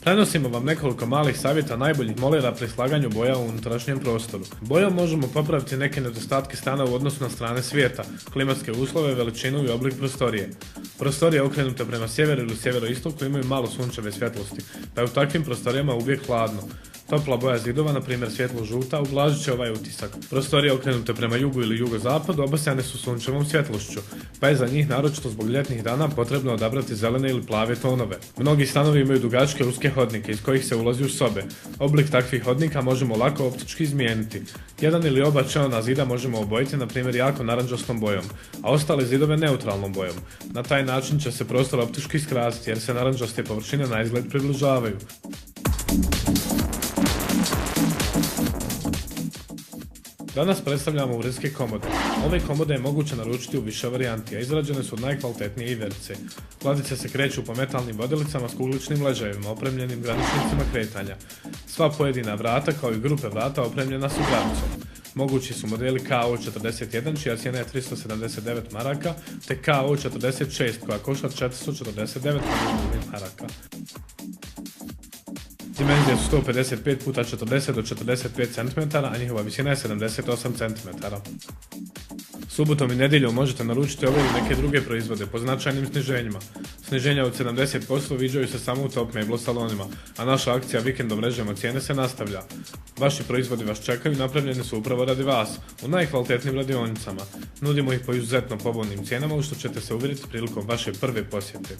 Prenosimo vam nekoliko malih savjeta najboljih molera pri slaganju boja u unutrašnjem prostoru. Bojom možemo popraviti neke nedostatke stana u odnosu na strane svijeta, klimatske uslove, veličinu i oblik prostorije. Prostorije okrenute prema sjeveru ili sjeveroistoku imaju malo sunčeve svjetlosti, pa je u takvim prostorijama uvijek hladno. Topla boja zidova, na primjer svjetlo-žuta, ublažit će ovaj utisak. Prostorije okrenute prema jugu ili jugozapadu obasjane su sunčevom svjetlošću, pa je za njih, naročito zbog ljetnih dana, potrebno odabrati zelene ili plave tonove. Mnogi stanovi imaju dugačke uske hodnike iz kojih se ulazi u sobe. Oblik takvih hodnika možemo lako optički izmijeniti. Jedan ili oba čelna zida možemo obojiti, na primjer jako narančastom bojom, a ostale zidove neutralnom bojom. Na taj način će se prostor optički skrasiti jer se narančaste površine na izgled približavaju. Danas predstavljamo uredske komode. Ove komode je moguće naručiti u više varijanti, a izrađene su od najkvalitetnije iverice. Ladice se kreću po metalnim vodjelicama s kugličnim ležajevima, opremljenim graničnicima kretanja. Sva pojedina vrata, kao i grupe vrata, opremljena su grabicom. Mogući su modeli KO41, čija cijena je 379 maraka, te KO46, koja košta 449 maraka. Dimenzije su 155 x 40 do 45 cm, a njihova visina je 78 cm. Subotom i nedjeljom možete naručiti ove ili neke druge proizvode po značajnim sniženjima. Sniženja od 70% viđaju se samo u Top Meblo salonima, a naša akcija Vikendom režemo cijene se nastavlja. Vaši proizvodi vas čekaju i napravljeni su upravo radi vas, u najkvalitetnijim radionicama. Nudimo ih po izuzetno povoljnim cijenama, u što ćete se uvjeriti prilikom vaše prve posjete.